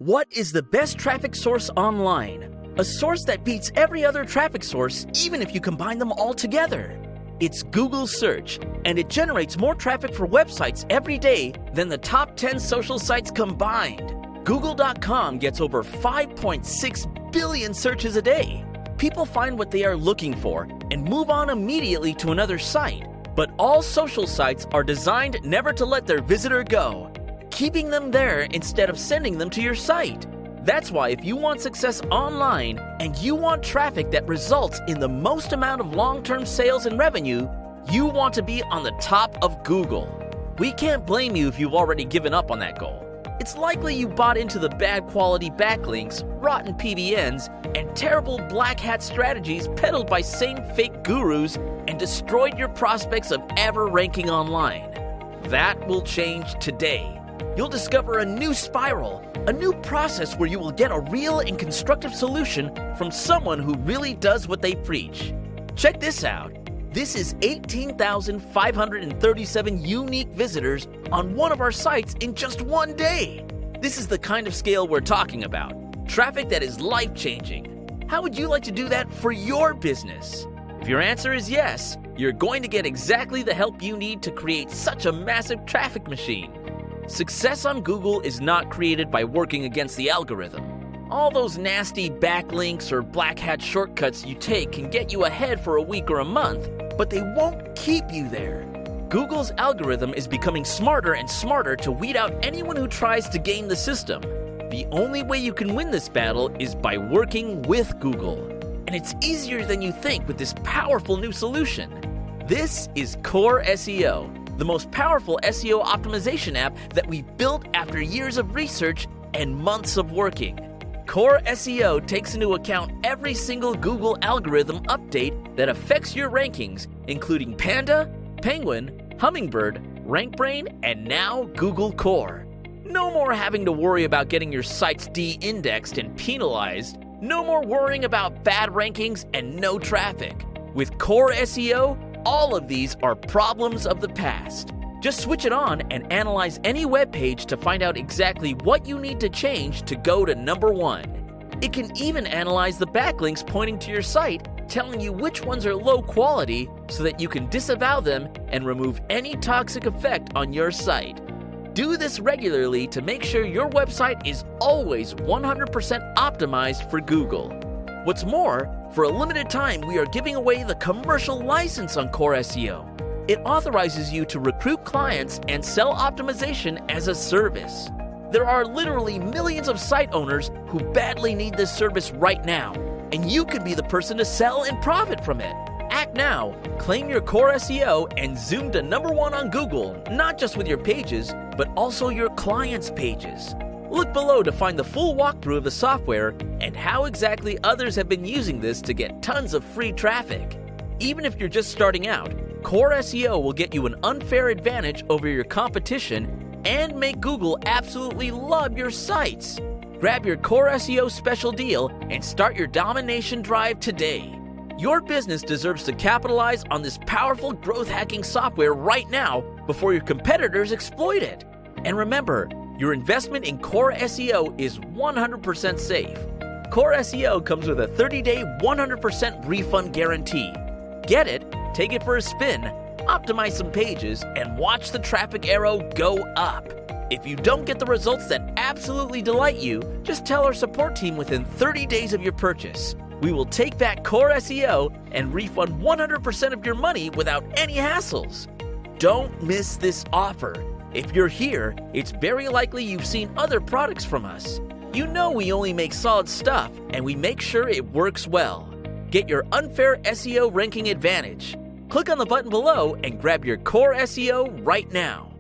What is the best traffic source online? A source that beats every other traffic source, even if you combine them all together. It's Google Search, and it generates more traffic for websites every day than the top 10 social sites combined. Google.com gets over 5.6 billion searches a day. People find what they are looking for and move on immediately to another site. But all social sites are designed never to let their visitor go, keeping them there instead of sending them to your site. That's why if you want success online and you want traffic that results in the most amount of long-term sales and revenue, you want to be on the top of Google. We can't blame you if you've already given up on that goal. It's likely you bought into the bad quality backlinks, rotten PBNs, and terrible black hat strategies peddled by same fake gurus and destroyed your prospects of ever ranking online. That will change today. You'll discover a new spiral, a new process where you will get a real and constructive solution from someone who really does what they preach. Check this out. This is 18,537 unique visitors on one of our sites in just one day. This is the kind of scale we're talking about. Traffic that is life-changing. How would you like to do that for your business? If your answer is yes, you're going to get exactly the help you need to create such a massive traffic machine. Success on Google is not created by working against the algorithm. All those nasty backlinks or black hat shortcuts you take can get you ahead for a week or a month, but they won't keep you there. Google's algorithm is becoming smarter and smarter to weed out anyone who tries to game the system. The only way you can win this battle is by working with Google. And it's easier than you think with this powerful new solution. This is CoreSEO, the most powerful SEO optimization app that we built after years of research and months of working. CoreSEO takes into account every single Google algorithm update that affects your rankings, including Panda, Penguin, Hummingbird, RankBrain, and now Google Core. No more having to worry about getting your sites de-indexed and penalized. No more worrying about bad rankings and no traffic. With CoreSEO, all of these are problems of the past. Just switch it on and analyze any web page to find out exactly what you need to change to go to number one. It can even analyze the backlinks pointing to your site, telling you which ones are low quality so that you can disavow them and remove any toxic effect on your site. Do this regularly to make sure your website is always 100% optimized for Google. What's more, for a limited time, we are giving away the commercial license on CoreSEO. It authorizes you to recruit clients and sell optimization as a service. There are literally millions of site owners who badly need this service right now, and you can be the person to sell and profit from it. Act now, claim your CoreSEO, and zoom to number one on Google, not just with your pages, but also your clients' pages. Look below to find the full walkthrough of the software and how exactly others have been using this to get tons of free traffic. Even if you're just starting out, CoreSEO will get you an unfair advantage over your competition and make Google absolutely love your sites. Grab your CoreSEO special deal and start your domination drive today. Your business deserves to capitalize on this powerful growth hacking software right now before your competitors exploit it. And remember, your investment in CoreSEO is 100% safe. CoreSEO comes with a 30-day 100% refund guarantee. Get it, take it for a spin, optimize some pages, and watch the traffic arrow go up. If you don't get the results that absolutely delight you, just tell our support team within 30 days of your purchase. We will take back CoreSEO and refund 100% of your money without any hassles. Don't miss this offer. If you're here, it's very likely you've seen other products from us. You know we only make solid stuff, and we make sure it works well. Get your unfair SEO ranking advantage. Click on the button below and grab your CoreSEO right now.